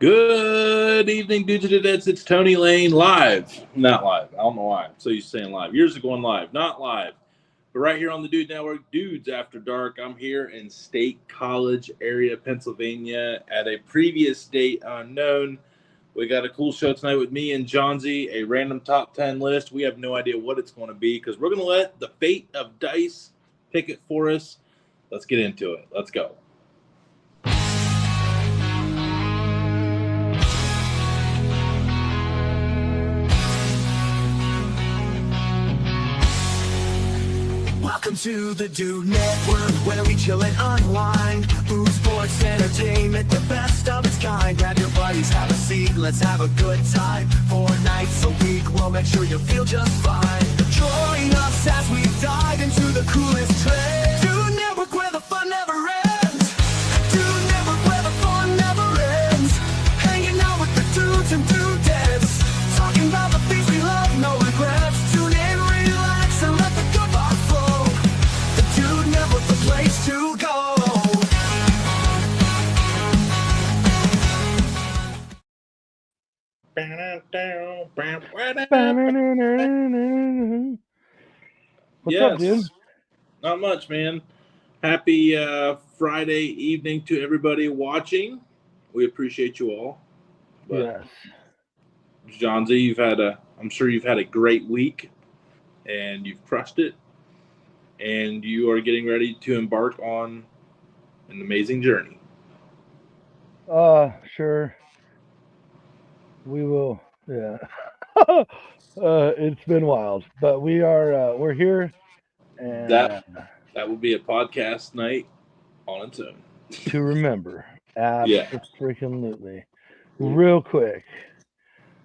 Good evening, dudes. It's Tony Lane live. Not live. I don't know why. I'm so used to saying live. Years ago going live. Not live. But right here on the Dude Network, Dudes After Dark. I'm here in State College area, Pennsylvania, at a previous date unknown. We got a cool show tonight with me and Johnsy, a random top 10 list. We have no idea what it's going to be because we're going to let the fate of dice pick it for us. Let's get into it. Let's go. Welcome to the Dude Network, where we chill and unwind. Food, sports, entertainment, the best of its kind. Grab your buddies, have a seat, let's have a good time. 4 nights a week, we'll make sure you feel just fine. Join us as we dive into the coolest trends. Dude Network, where the fun never ends. Dude Network, where the fun never ends. Hanging out with the dudes and dudettes. Talking about the things we love, no regrets. Tune in, relax, and let the good vibe flow. The Dude Network, the place to go. What's up, dude? Not much, man. Happy Friday evening to everybody watching. We appreciate you all. But Yes. Johnsy, I'm sure you've had a great week, and you've crushed it, and you are getting ready to embark on an amazing journey. Sure. We will. Yeah. It's been wild, but we're here, and That will be a podcast night on its own. to remember, Yeah. absolutely. Real quick,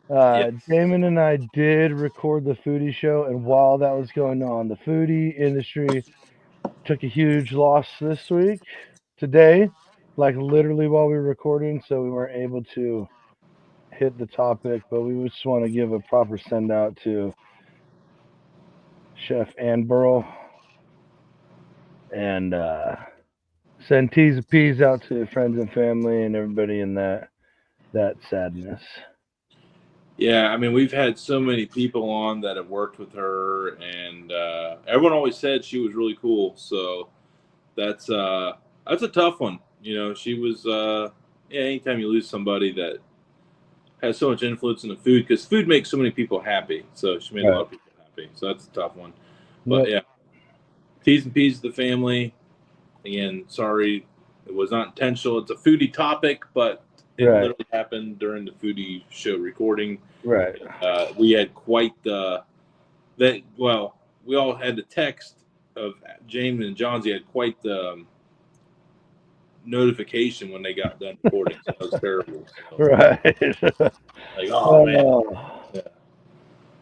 Yes. Damon and I did record the foodie show, and while that was going on, the foodie industry took a huge loss this week, today, like literally while we were recording, so we weren't able to hit the topic, but we just want to give a proper send out to Chef Ann Burrell and send T's and P's out to friends and family and everybody in that sadness. Yeah, I mean, we've had so many people on that have worked with her, and everyone always said she was really cool. So that's a tough one. You know, she was. Yeah, anytime you lose somebody that has so much influence in the food, because food makes so many people happy. So she made a lot of people happy. So that's a tough one. But yeah, T's and P's to the family. Again, sorry, it was not intentional. It's a foodie topic, but it literally happened during the foodie show recording. Right. We had quite the that. Well, we all had the text of James and Johnsy had quite the notification when they got done recording. So that was terrible. So, Right. like, oh man. Yeah.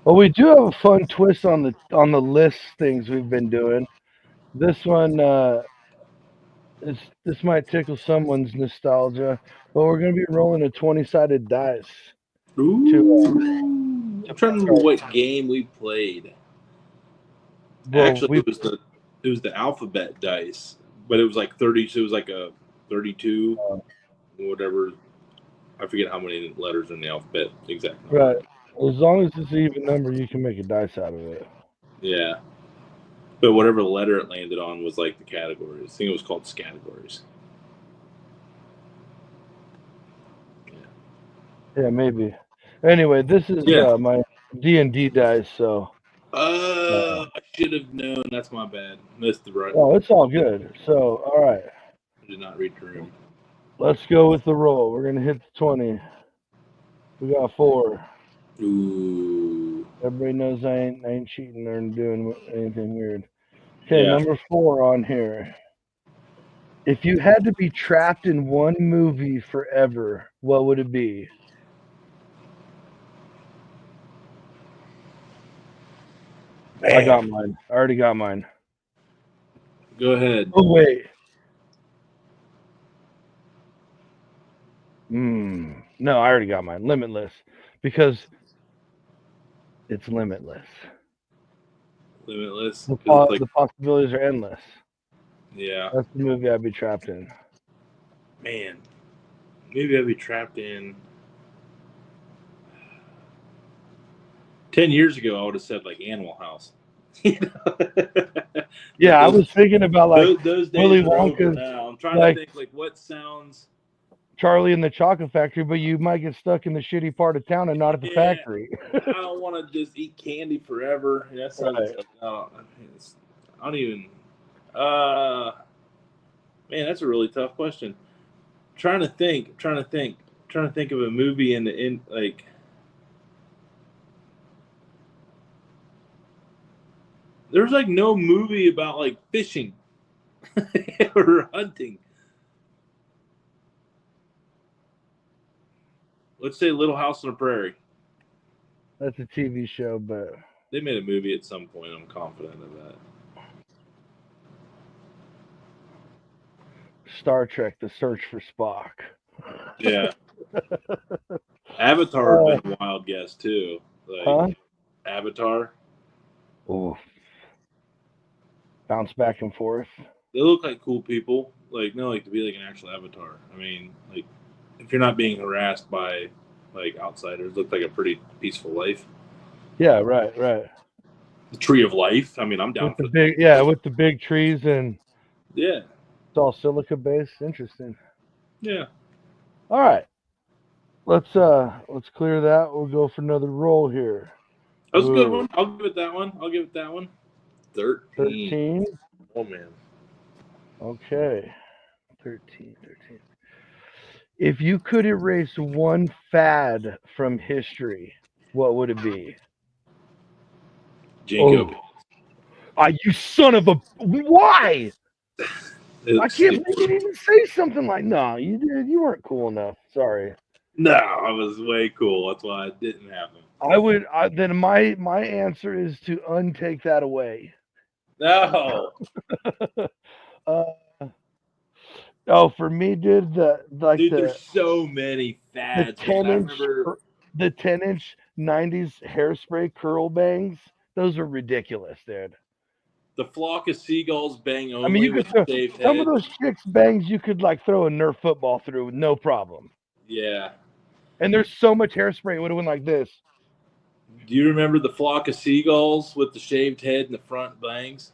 Well, we do have a fun twist on the list things we've been doing. This one, this might tickle someone's nostalgia, but we're gonna be rolling a 20-sided dice. Ooh. I'm trying to remember what game we played. Well, actually, it was the alphabet dice, but it was like 30. So it was like a 32, whatever. I forget how many letters in the alphabet exactly. Right. As long as it's an even number, you can make a dice out of it. Yeah. But whatever letter it landed on was like the categories. I think it was called categories. Yeah, maybe. Anyway, this is my D&D dice, so. I should have known. That's my bad. Missed the right. Oh, it's all good. So, all right. I did not read the room. Let's go with the roll. We're gonna hit the 20. We got 4. Ooh. Everybody knows I ain't cheating or doing anything weird. Okay, number 4 on here. If you had to be trapped in one movie forever, what would it be? Man. I got mine. I already got mine. Go ahead. Oh, wait. No, I already got mine. Limitless. Because it's limitless. Limitless. The possibilities are endless. Yeah. That's the movie I'd be trapped in. Man. maybe I'd be trapped in. 10 years ago, I would have said like Animal House. Yeah, But I was thinking about like those Willy days are over Wonka's, now. I'm trying to like think like what sounds. Charlie and the Chocolate Factory, but you might get stuck in the shitty part of town and not at the Yeah, factory. I don't want to just eat candy forever. That sounds. Right. I don't even. Uh, Man, that's a really tough question. Trying to think of a movie in like. There's like no movie about like fishing or hunting. Let's say Little House on the Prairie. That's a TV show, but They made a movie at some point. I'm confident of that. Star Trek: The Search for Spock. Yeah. Avatar would have been a wild guess too. Like Huh? Avatar. Oh, bounce back and forth. They look like cool people. Like no, like to be like an actual Avatar. I mean, like if you're not being harassed by like outsiders, look like a pretty peaceful life. Yeah, right. The Tree of Life. I mean, I'm down With the for big, yeah, with the big trees and yeah, it's all silica based. Interesting. yeah. All right, let's clear that. We'll go for another roll here. That was a good Ooh, one. I'll give it that one. 13. 13. Oh man. Okay, 13. If you could erase one fad from history, what would it be? Jinko. You son of a! Why? I can't Stupid. believe you didn't even say something like, "No, you did. You weren't cool enough." Sorry. No, I was way cool. That's why it didn't happen. Then my answer is to untake that away. No. uh, oh, for me, dude, Dude, there's so many the fads. 10-inch 90s hairspray curl bangs. Those are ridiculous, dude. The flock of seagulls bang only I mean, you could with throw shaved some head. of those chicks bangs. You could like throw a Nerf football through with no problem. Yeah. And there's so much hairspray, it would have went like this. Do you remember the flock of seagulls with the shaved head and the front bangs?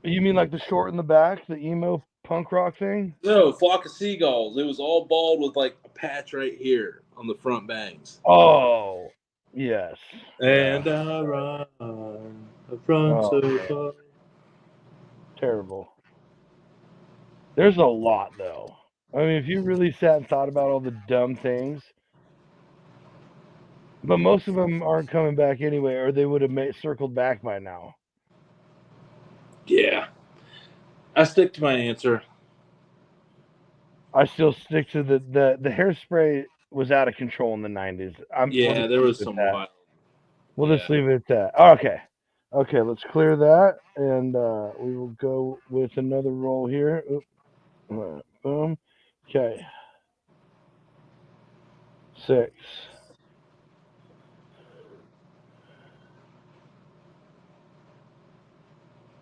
You mean like the short in the back, the emo punk rock thing? No, flock of seagulls. It was all bald with like a patch right here on the front bangs. Oh, yes. And Yeah. I run so far. Terrible. There's a lot, though. I mean, if you really sat and thought about all the dumb things, but most of them aren't coming back anyway, or they would have circled back by now. Yeah. I stick to my answer. I still stick to the hairspray was out of control in the 90s. Yeah, there was some wild. We'll just leave it at that. Okay, let's clear that, and we will go with another roll here. Boom. Okay. 6.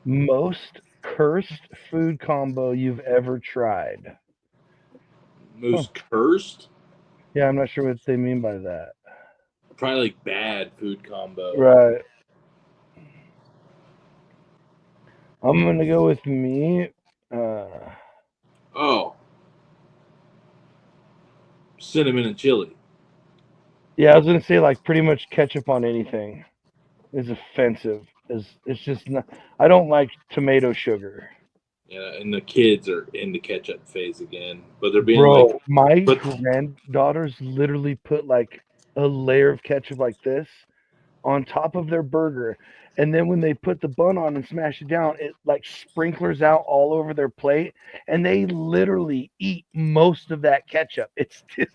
Most cursed food combo you've ever tried. Most cursed? Yeah, I'm not sure what they mean by that. Probably like bad food combo. Right. I'm gonna go with me. Cinnamon and chili. Yeah, I was gonna say like pretty much ketchup on anything is offensive. It's just not. I don't like tomato sugar. Yeah, and the kids are in the ketchup phase again, but they're being my granddaughters literally put like a layer of ketchup like this on top of their burger, and then when they put the bun on and smash it down, it like sprinklers out all over their plate, and they literally eat most of that ketchup. It's just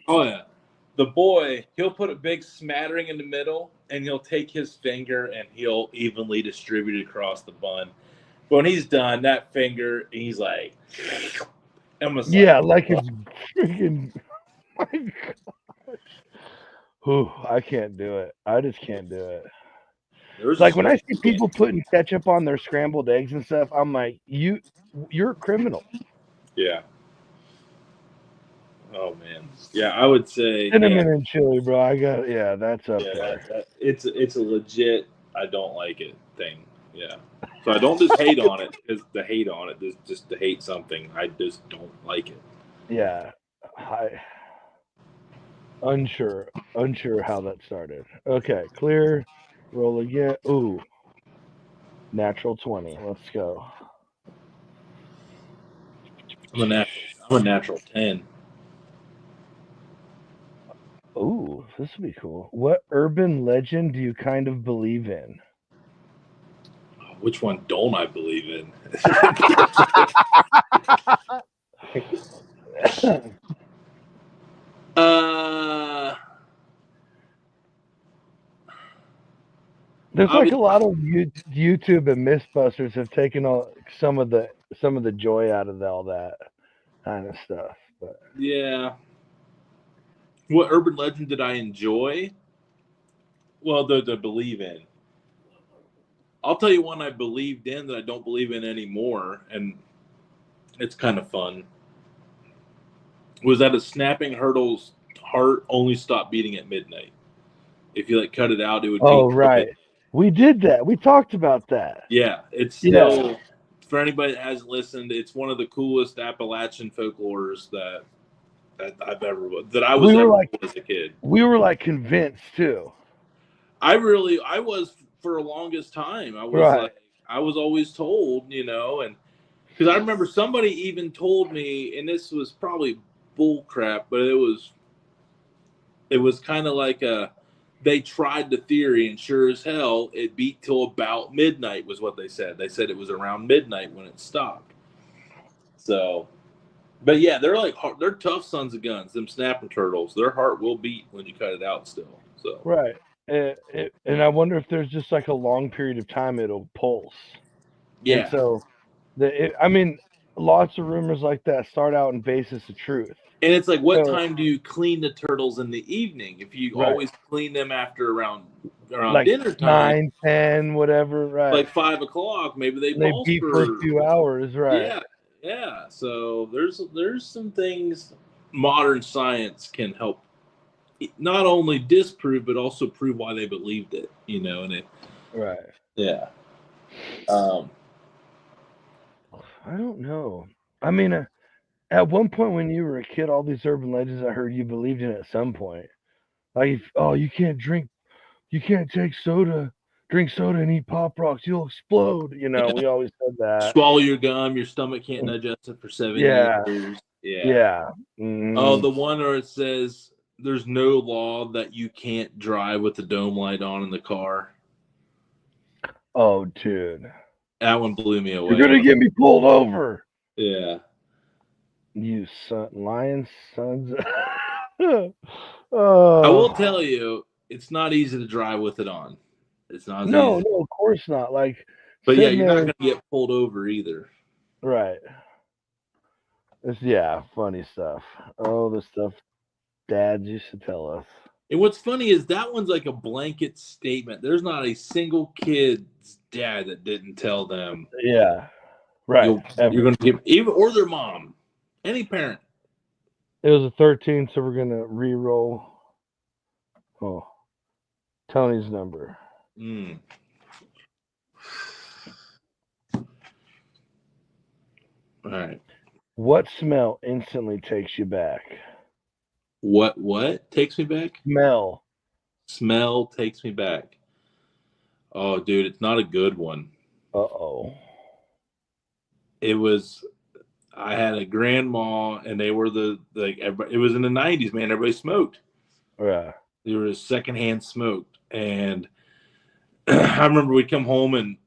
Oh yeah. The boy, he'll put a big smattering in the middle, and he'll take his finger and he'll evenly distribute it across the bun. But when he's done, that finger, he's like, almost like it's freaking. My gosh. I can't do it. I just can't do it. There's Like when I see people putting ketchup on their scrambled eggs and stuff, I'm like, you're a criminal. Yeah. Oh man. Yeah, I would say Cinnamon and chili, bro. That's up there. it's a legit I don't like it thing. Yeah. So I don't just hate on it because to hate on it, just to hate something. I just don't like it. Yeah. Unsure how that started. Okay, clear. Roll again. Ooh, natural 20. Let's go. I'm a natural 10. Ooh, this would be cool. What urban legend do you kind of believe in? Which one don't I believe in? There's like a lot of YouTube and Mythbusters have taken some of the joy out of all that kind of stuff. But yeah. What urban legend did I enjoy? Well, to believe in. I'll tell you one I believed in that I don't believe in anymore, and it's kind of fun. Was that a snapping hurdle's heart only stopped beating at midnight? If you cut it out, it would. Oh, right. We did that. We talked about that. Yeah, it's still for anybody that hasn't listened. It's one of the coolest Appalachian folklores that I've ever as a kid. We were convinced too. I was for the longest time. I was always told, and because I remember somebody even told me, and this was probably bull crap, but it was kind of like they tried the theory, and sure as hell, it beat till about midnight was what they said. They said it was around midnight when it stopped. So, but yeah, they're tough sons of guns. Them snapping turtles, their heart will beat when you cut it out still. So right, and I wonder if there's just a long period of time it'll pulse. Yeah. And so, lots of rumors like that start out in basis of truth. And it's like, what time do you clean the turtles in the evening? If you always clean them after around dinner time, 9, 10, whatever, right? Like 5 o'clock, maybe they beat for a few hours, right? Yeah. So there's some things modern science can help not only disprove but also prove why they believed it. Right. Yeah. I don't know. I mean, at one point when you were a kid, all these urban legends I heard you believed in at some point. Like, you can't drink, you can't drink soda and eat Pop Rocks, you'll explode. We always said that. Swallow your gum, your stomach can't digest it for 7 years. Yeah. Mm-hmm. Oh, the one where it says there's no law that you can't drive with the dome light on in the car. Oh, dude. That one blew me away. You're going to get me pulled over. Yeah. You lion sons. I will tell you, it's not easy to drive with it on. It's not. No, of course not. But yeah, you're not going to get pulled over either. Right. It's funny stuff. Oh, the stuff dads used to tell us. And what's funny is that one's like a blanket statement. There's not a single kid's dad that didn't tell them. Yeah. Right. You're going to give even or their mom. Any parent. It was a 13, so we're going to re-roll. Oh, Tony's number. Mm. All right. What smell instantly takes you back? What takes me back? Smell takes me back. Oh, dude, it's not a good one. Uh-oh. I had a grandma, and they were it was in the 90s, man. Everybody smoked. Yeah. There was secondhand smoked. And I remember we'd come home, and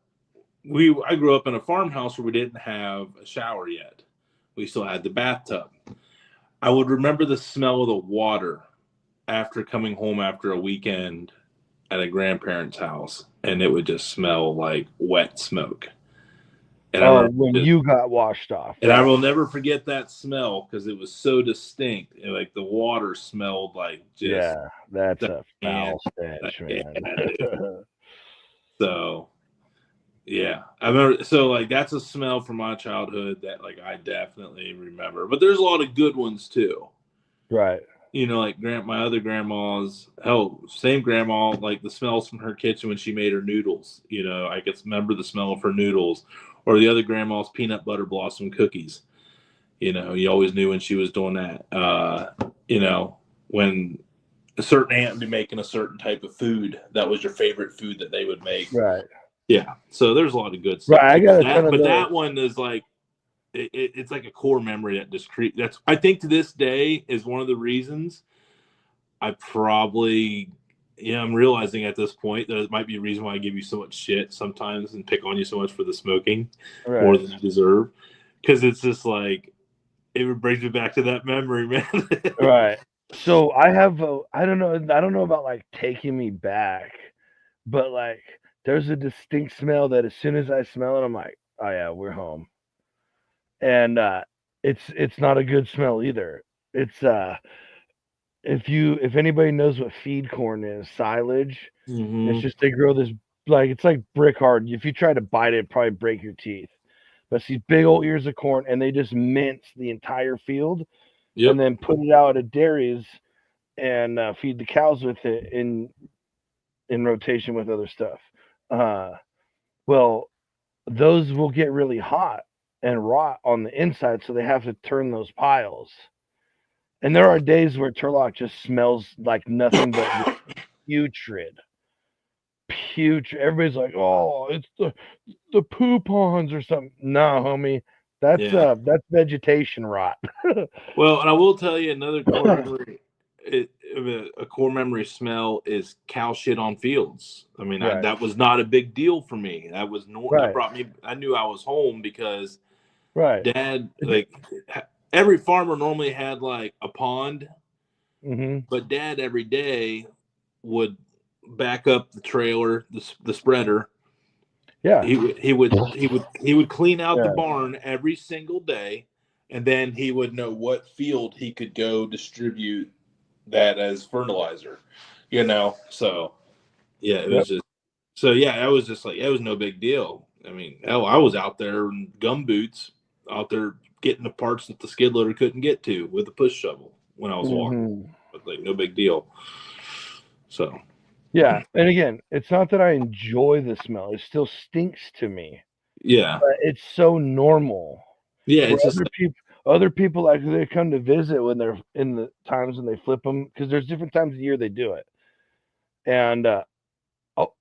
I grew up in a farmhouse where we didn't have a shower yet. We still had the bathtub. I would remember the smell of the water after coming home after a weekend at a grandparent's house, and it would just smell like wet smoke. And when you got washed off. And I will never forget that smell because it was so distinct. And the water smelled like just. Yeah, that's a foul stench, man. So yeah, I remember. So like that's a smell from my childhood that like I definitely remember. But there's a lot of good ones too. Right. You know, like my other grandma's, hell, same grandma, like the smells from her kitchen when she made her noodles. You know, I can remember the smell of her noodles, or the other grandma's peanut butter blossom cookies. You know, you always knew when she was doing that. You know, when a certain aunt would be making a certain type of food, that was your favorite food that they would make. Right. Yeah. So there's a lot of good stuff Right. I too. got a ton of But those. that one is like it's like a core memory that discrete. That's I think to this day is one of the reasons I probably, yeah, I'm realizing at this point that it might be a reason why I give you so much shit sometimes and pick on you so much for the smoking more Right. than you deserve. Because it's just like, it brings me back to that memory, man. Right. So I have I don't know about like taking me back, but like there's a distinct smell that as soon as I smell it, I'm like, oh yeah, we're home. And it's not a good smell either. It's if anybody knows what feed corn is, silage, it's Mm-hmm. just they grow this like it's like brick hard. If you try to bite it, it'd probably break your teeth. But it's these big old ears of corn, and they just mince the entire field and Yep. then put it out at dairies and feed the cows with it in rotation with other stuff. Uh, well, those will get really hot and rot on the inside, so they have to turn those piles. And there are days where Turlock just smells like nothing but putrid. Putrid. Everybody's like, "Oh, it's the poo ponds or something." No, homie, Yeah. that's vegetation rot. Well, and I will tell you another core memory. A core memory smell is cow shit on fields. I mean, Right, that was not a big deal for me. That was that right, brought me. I knew I was home because right. Dad, like every farmer normally had like a pond, Mm-hmm. but Dad every day would back up the trailer, the spreader. Yeah, He would clean out the yeah. barn every single day, and then he would know what field he could go distribute that as fertilizer. You know, so yeah, it Yep. was just so yeah, I was just like it was no big deal. I mean, hell, I was out there in gum boots, out there getting the parts that the skid loader couldn't get to with a push shovel when I was walking. Mm-hmm. But like no big deal. So Yeah, and again, it's not that I enjoy the smell, it still stinks to me, yeah, but it's so normal yeah, where it's just other people, like, they come to visit when they're in the times when they flip them because there's different times of the year they do it, and, oh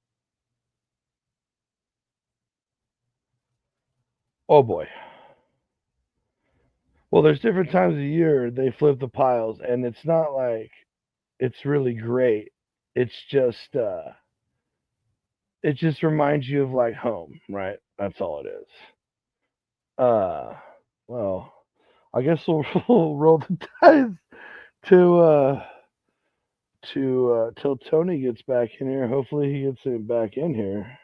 oh boy. Well, there's different times of the year they flip the piles, and it's not like it's really great, it's just, it just reminds you of, like, home, right? That's all it is. Uh, well, I guess we'll, we'll roll the dice to till Tony gets back in here. Hopefully he gets it back in here.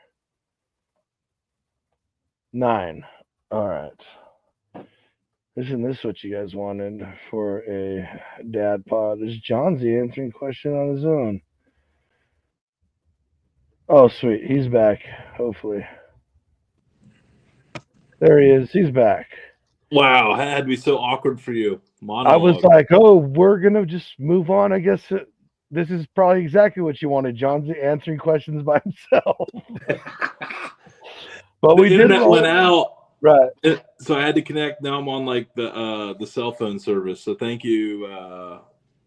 9. All right. Isn't this what you guys wanted for a dad pod? Is Johnsy answering question on his own? Oh, sweet. He's back. Hopefully. There he is. He's back. wow. That had to be so awkward for you. I was Monologue. like, oh, we're going to just move on. I guess this is probably exactly what you wanted, Johnsy, answering questions by himself. But The we did internet roll. went out, Right. so I had to connect. Now I'm on like the cell phone service. So thank you,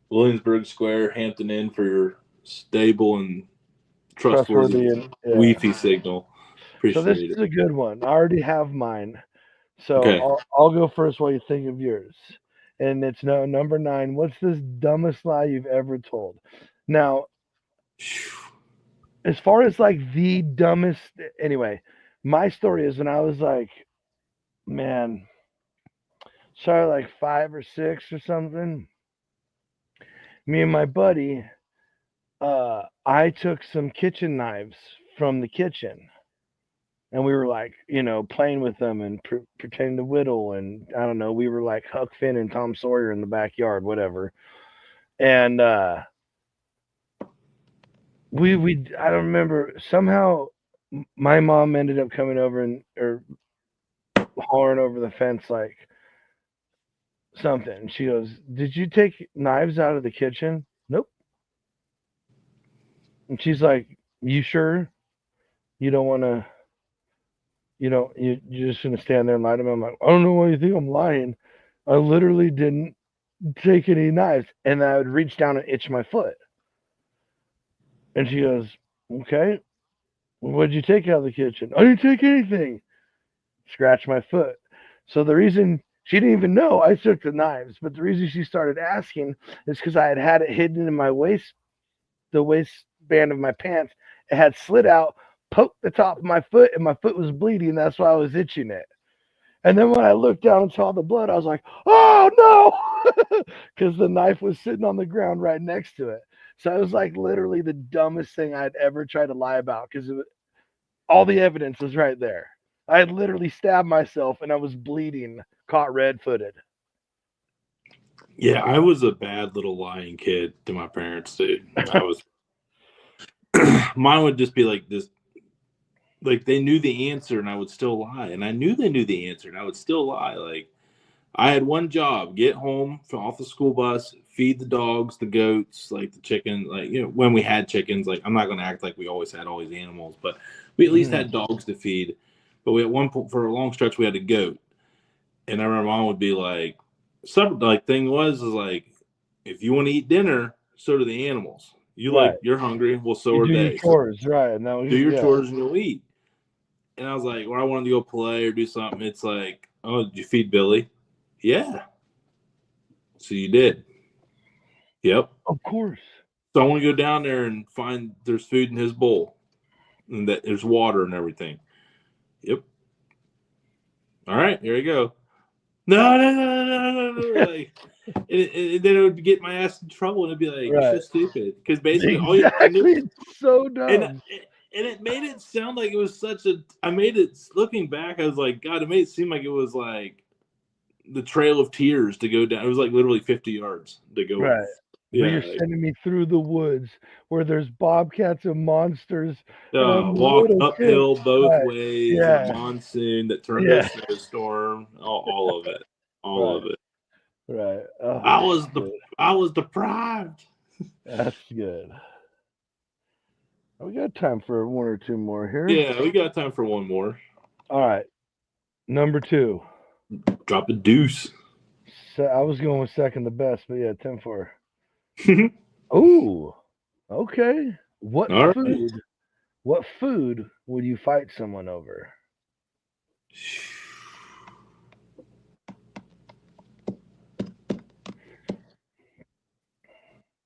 Williamsburg Square, Hampton Inn, for your stable and trustworthy Trustworthy and yeah. Wi-Fi signal. So this Appreciate is it. a good one. I already have mine. So Okay. I'll go first while you think of yours. And it's no number 9. What's this dumbest lie you've ever told? Now, as far as like the dumbest anyway, my story is when I was like, man, sorry, like 5 or 6 or something. Me and my buddy, I took some kitchen knives from the kitchen and we were like, playing with them and pretending to whittle, and I don't know, we were like Huck Finn and Tom Sawyer in the backyard, whatever. And we I don't remember, somehow my mom ended up coming over and or hollering over the fence like something. She goes, "Did you take knives out of the kitchen?" Nope. And she's like, "You sure you don't want to? You're just gonna stand there and lie to me?" I'm like, "I don't know why you think I'm lying. I literally didn't take any knives." And I would reach down and itch my foot. And she goes, "Okay, what'd you take out of the kitchen?" "I didn't take anything." Scratch my foot. So the reason she didn't even know I took the knives, but the reason she started asking is because I had it hidden in my the waistband of my pants. It had slid out, poked the top of my foot, and my foot was bleeding. That's why I was itching it. And then when I looked down and saw the blood, I was like, "Oh no!" Because the knife was sitting on the ground right next to it. So it was like literally the dumbest thing I'd ever tried to lie about because all the evidence was right there. I had literally stabbed myself and I was bleeding, caught red-footed. Yeah, I was a bad little lying kid to my parents, dude. I was. Mine would just be like this, like they knew the answer and I would still lie, and I knew they knew the answer and I would still lie. Like I had one job: get home off the school bus, feed the dogs, the goats, like the chicken. Like when we had chickens, like I'm not going to act like we always had all these animals, but we at least had dogs to feed. But we at one point for a long stretch we had a goat, and I remember mom would be like, "Some like thing was is like, if you want to eat dinner, so do the animals. You Right. like you're hungry, well so You are do your they. So chores, right? And that was do your chores and you'll eat." And I was like, when I wanted to go play or do something, it's like, "Oh, did you feed Billy?" "Yeah." "So you did?" "Yep." Of course. "So I want to go down there and find there's food in his bowl and that there's water and everything." "Yep." "All right, here we go." "No, no, no, no, no, no, no." Like, and then it would get my ass in trouble, and it'd be like, "You're Right. so stupid." Because basically, all you I knew, Exactly. It's so and dumb. it made it sound like it was such a. I made it looking back. I was like, God, it made it seem like it was like the Trail of Tears to go down. It was like literally 50 yards to go. Right. But Yeah, you're sending me through the woods where there's bobcats and monsters and I'm a walked little kid. uphill both Right. ways in a Yeah. monsoon that turned to a Yeah. snowstorm. All of it, all Right. of it. Right. Oh, I was the shit. I was deprived. That's good. We got time for one or two more here. Yeah, we got time for one more. All right. Number two. Drop a deuce. So I was going with second the best, but yeah, 10 for. Ooh. Okay. All right. What food would you fight someone over?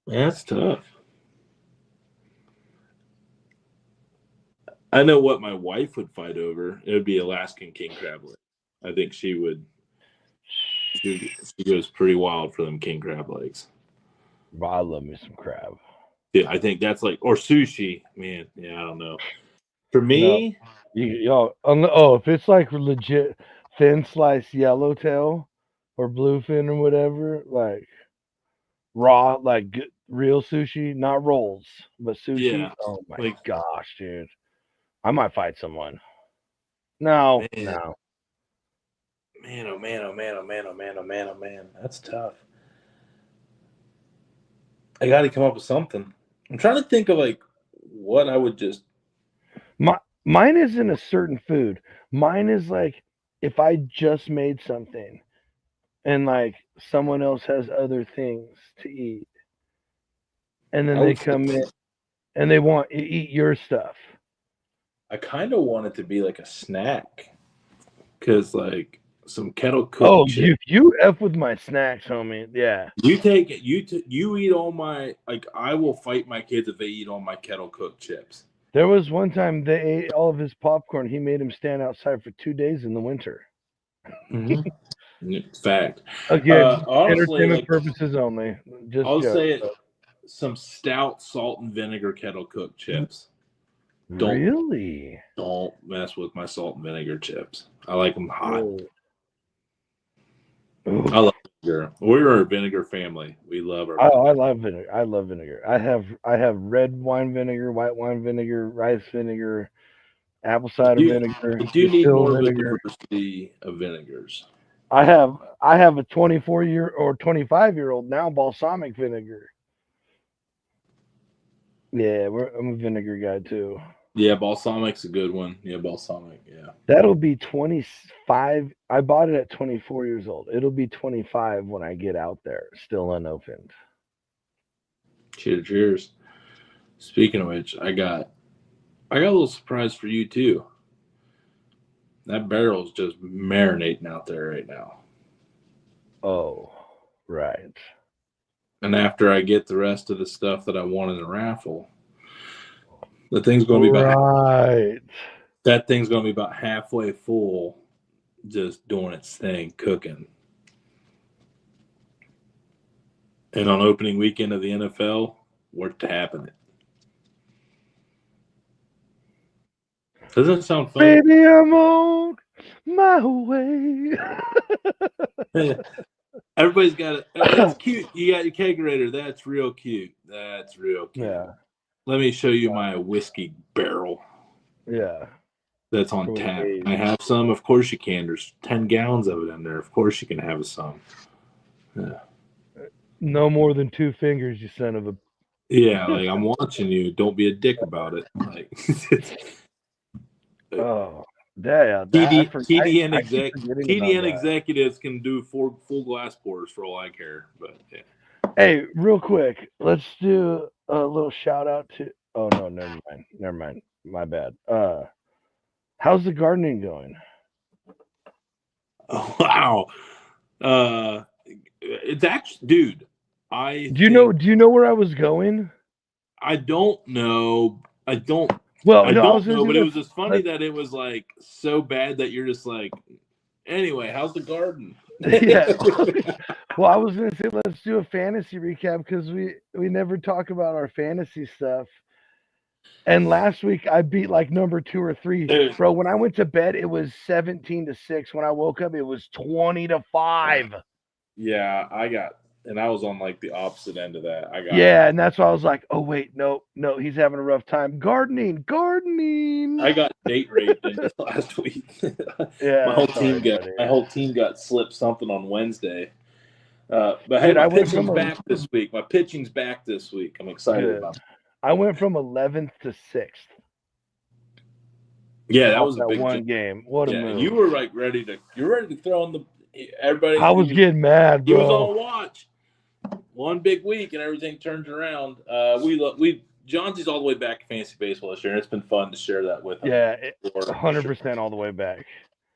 That's tough. I know what my wife would fight over. It would be Alaskan king crab legs. I think she would. She goes pretty wild for them king crab legs. I love me some crab. Yeah, I think that's like or sushi. Man, yeah, I don't know. For No, me, if it's like legit thin sliced yellowtail or bluefin or whatever, like raw, like real sushi, not rolls, but sushi. yeah, Oh my like gosh, dude, I might fight someone. No, man, no. man, oh man, oh man, oh man, oh man, oh man, oh man. That's tough. I got to come up with something. I'm trying to think of like what I would just. Mine isn't a certain food. Mine is like if I just made something and like someone else has other things to eat, and then I they would say come in and they want to eat your stuff. I kind of want it to be like a snack because like some kettle Oh, cooked chips. you f with my snacks, homie. Yeah. You take it. You eat all my like. I will fight my kids if they eat all my kettle cooked chips. There was one time they ate all of his popcorn. He made him stand outside for 2 days in the winter. Fact. Again, Honestly, entertainment like purposes only. Just I'll jokes. say it. Some stout salt and vinegar kettle cooked chips. Don't Really? don't mess with my salt and vinegar chips. I like them hot. I love vinegar. We're a vinegar family. We love our vinegar. I love vinegar. I love vinegar. I have red wine vinegar, white wine vinegar, rice vinegar, apple cider vinegar, You do need distilled more of a vinegar. diversity of vinegars. I have a 24-year or 25-year-old now balsamic vinegar. Yeah, I'm a vinegar guy too. Yeah, balsamic's a good one. Yeah, balsamic. Yeah. That'll be 25. I bought it at 24 years old. It'll be 25 when I get out there, still unopened. Cheers. Speaking of which, I got a little surprise for you too. That barrel's just marinating out there right now. Oh, right. And after I get the rest of the stuff that I want in the raffle, the thing's going to be that thing's going to be about halfway full, just doing its thing, cooking. And on opening weekend of the NFL, we're tapping it. Doesn't it sound fun? Baby, I'm on my way. Everybody's got it. That's cute. You got your kegerator. That's real cute. That's real cute. Yeah. Let me show you my whiskey barrel. Yeah. That's on tap. I have some. Of course you can. There's 10 gallons of it in there. Of course you can have some. Yeah. No more than 2 fingers, you son of a. Yeah, like I'm watching you. Don't be a dick about it. Like, oh, yeah. TDN executives can do full glass pours for all I care. But yeah. Hey, real quick, let's do a little shout out to. Oh no, never mind. My bad. How's the gardening going? Oh, wow. It's actually, dude. Do you know where I was going? I don't know. I don't know, but it was just funny that it was like so bad that you're just like, anyway, how's the garden? Yeah. Well, I was gonna say let's do a fantasy recap because we never talk about our fantasy stuff. And last week I beat like number 2 or 3. Bro, when I went to bed, it was 17-6. When I woke up, it was 20-5. Yeah, and I was on like the opposite end of that. And that's why I was like, oh wait, no, he's having a rough time. Gardening. I got date raped in this last week. Yeah, my whole team got slipped something on Wednesday. But hey, my pitching's back this week. My pitching's back this week. I'm excited about it. I went from 11th to 6th. Yeah, that was a big one game. What a move! You were like ready to throw in everybody. I was getting mad, bro. He was on watch. One big week and everything turns around. Johnsy's all the way back to fantasy baseball this year, and it's been fun to share that with him. Yeah, 100% all the way back.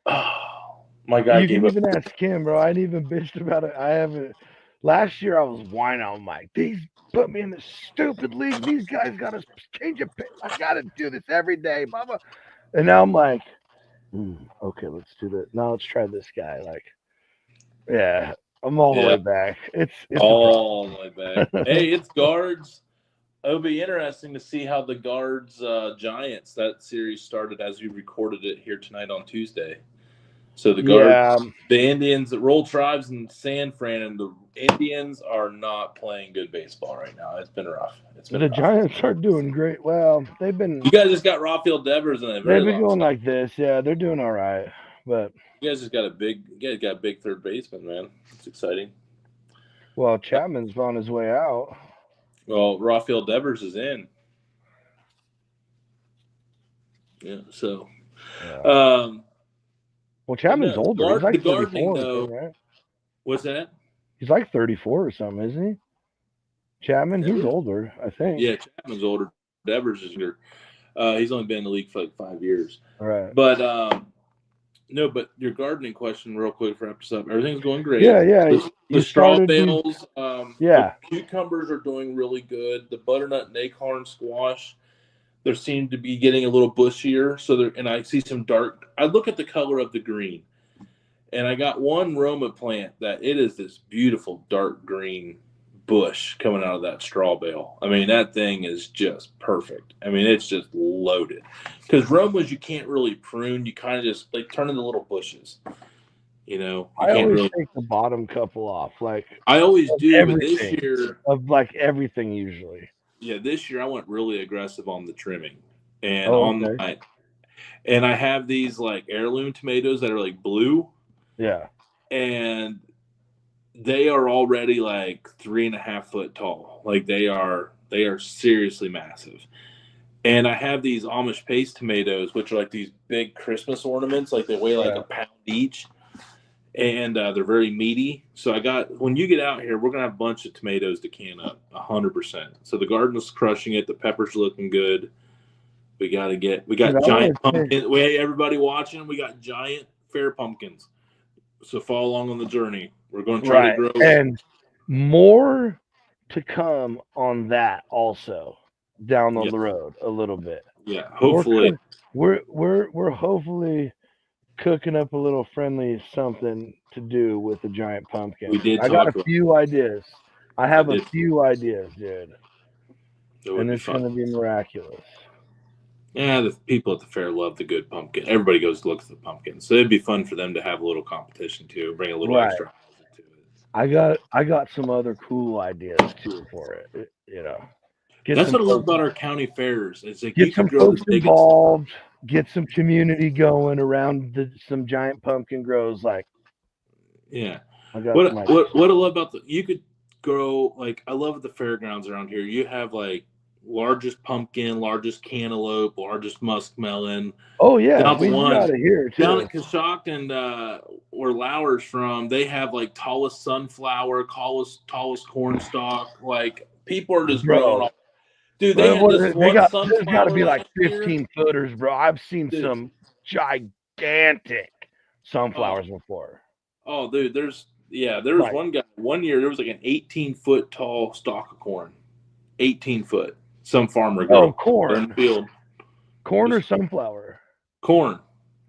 Oh, my God! You can even ask him, bro. I didn't even bitch about it. I haven't. Last year I was whining on Mike. These put me in this stupid league. These guys got to change a pitch. I got to do this every day, Bubba. And now I'm like, okay, let's do that. Now let's try this guy. Like, yeah, I'm all the way back. It's all the way back. Hey, it's guards. It'll be interesting to see how the guards Giants, that series started as we recorded it here tonight on Tuesday. So the guards, the Indians, the Roll Tribes in San Fran, and the Indians are not playing good baseball right now. It's been rough. Giants are doing great. Well, they've been. You guys just got Rafael Devers, and they've been going like this. Yeah, they're doing all right. But you guys just got a big third baseman, man. It's exciting. Well, Chapman's on his way out. Well, Rafael Devers is in. Yeah. So. Yeah. Well, Chapman's older. He's like 34, though, right? What's that? He's like 34 or something, isn't he? Chapman, he's older, I think. Yeah, Chapman's older. Devers is younger. He's only been in the league for like 5 years. All right. But no, but your gardening question, real quick, wrap this up. Everything's going great. Yeah. The straw bales, the cucumbers are doing really good. The butternut and acorn squash, they seem to be getting a little bushier. And I see some dark. I look at the color of the green, and I got one Roma plant that it is this beautiful dark green bush coming out of that straw bale. I mean, that thing is just perfect. I mean, it's just loaded. Because Romas you can't really prune. You kind of just like turn into little bushes. You know, I always take the bottom couple off. Like I always do, but this year of like everything usually. Yeah, this year I went really aggressive on the trimming and And I have these like heirloom tomatoes that are like blue, Yeah. and they are already like 3.5 foot tall. Like they are seriously massive. And I have these Amish paste tomatoes, which are like these big Christmas ornaments. Like they weigh like Yeah. a pound each, and they're very meaty. So I got, when you get out here, we're gonna have a bunch of tomatoes to can up, 100%. So the garden's crushing it. The peppers looking good. We got Dude, I giant want to take. pumpkins. Wait, everybody watching, we got giant fair pumpkins. So follow along on the journey. We're going to try to Right. grow. And more to come on that also down Yeah, the road a little bit. yeah. Hopefully, We're hopefully cooking up a little friendly something to do with the giant pumpkin. we did I got talk a about. few ideas. I I have a did. few ideas, dude. It would And be it's fun. gonna be miraculous. Yeah, the people at the fair love the good pumpkin. Everybody goes to look at the pumpkin, so it'd be fun for them to have a little competition too. Bring a little Right. extra to it. I got some other cool ideas too for it. You know. That's what I love about our county fairs. It's like you Get could some grow the folks biggest. involved, get some community going around some giant pumpkin grows. Like Yeah. I got some ideas. What I love about you could grow, like, I love the fairgrounds around here. You have like largest pumpkin, largest cantaloupe, largest muskmelon. Oh yeah, Down we got it here down too. at Coshocton, where Lauer's from, they have like tallest sunflower, tallest cornstalk. Like people are just growing. Bro, Dude, they had this they one got there's got to sunflower be like last year. 15 footers, bro. I've seen Dude. some gigantic sunflowers Oh. before. Oh, dude, there was Like, one guy, one year there was like an 18-foot tall stalk of corn. 18 foot. Some farmer grew corn. in the field. Corn or sunflower? Corn.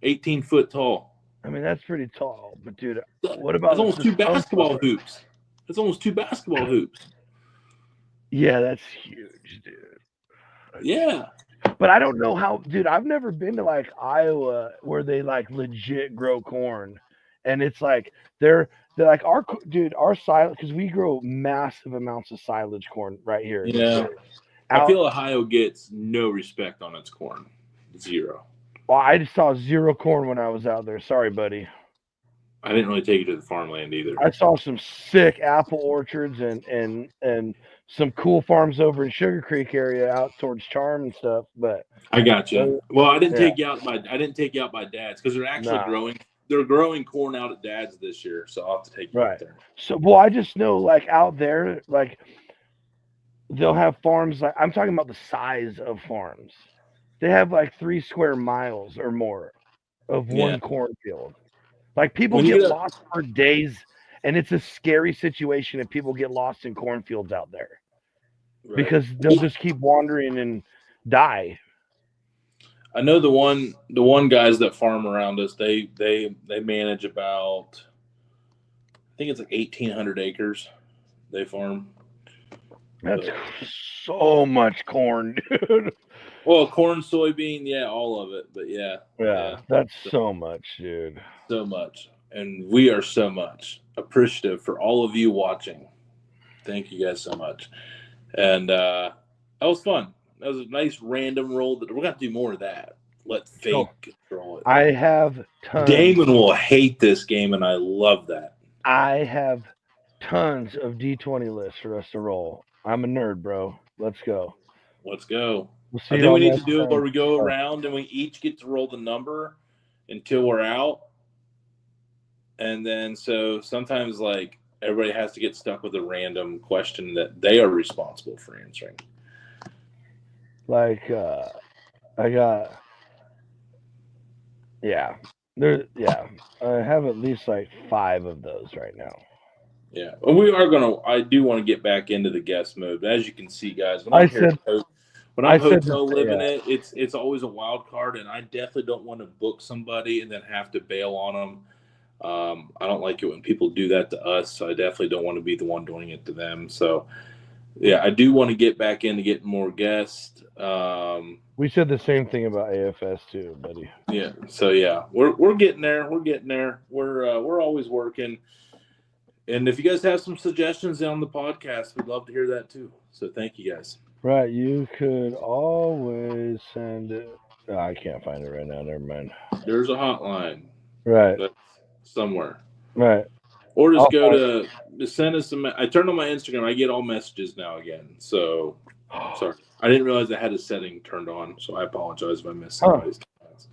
18 foot tall. I mean, that's pretty tall. But dude, what about That's almost two basketball hoops. That's almost two basketball hoops. Yeah, that's huge, dude. Yeah. But I don't know how, dude. I've never been to like Iowa where they like legit grow corn, and it's like they're like our silage, because we grow massive amounts of silage corn right here. Yeah. I feel Ohio gets no respect on its corn. Zero. Well, I just saw zero corn when I was out there. Sorry, buddy. I didn't really take you to the farmland either. I saw some sick apple orchards and some cool farms over in Sugar Creek area out towards Charm and stuff. But I got you. Well, I didn't take you out by Dad's because they're actually growing. They're growing corn out at Dad's this year, so I'll have to take you out there. So, well, I just know like out there, like they'll have farms. Like I'm talking about the size of farms. They have like 3 square miles or more of one cornfield. Like people get lost for days, and it's a scary situation if people get lost in cornfields out there because they'll just keep wandering and die. I know the one guys that farm around us. They manage about, I think it's like 1,800 acres. They farm. That's so much corn, dude. Well, corn, soybean, yeah, all of it. But yeah, that's so much, dude. So much. And we are so much appreciative for all of you watching. Thank you guys so much. And that was fun. That was a nice random roll. We're going to do more of that. Let fate control it. I have tons. Damon will hate this game, and I love that. I have tons of D20 lists for us to roll. I'm a nerd, bro. Let's go. Let's go. We'll see I think we need to do it where we go around and we each get to roll the number until we're out. And then so sometimes like everybody has to get stuck with a random question that they are responsible for answering. Like I got I have at least like 5 of those right now. Yeah. Well, I do want to get back into the guest mode. But as you can see, guys, when I'm hotel living it, it's always a wild card, and I definitely don't want to book somebody and then have to bail on them. I don't like it when people do that to us, so I definitely don't want to be the one doing it to them. So, yeah, I do want to get back into getting more guests. We said the same thing about AFS too, buddy. Yeah. So yeah, we're getting there. We're getting there. We're always working. And if you guys have some suggestions on the podcast, we'd love to hear that too. So thank you guys. Right, you could always send it Oh, I can't find it right now. Never mind. There's a hotline Right, that's somewhere. right. Or just I'll go find to send us some. I turned on my Instagram. I get all messages now again. So sorry, I didn't realize I had a setting turned on. So I apologize if I missed Huh. somebody's comments.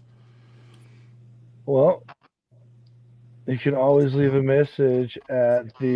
Well, you can always leave a message at the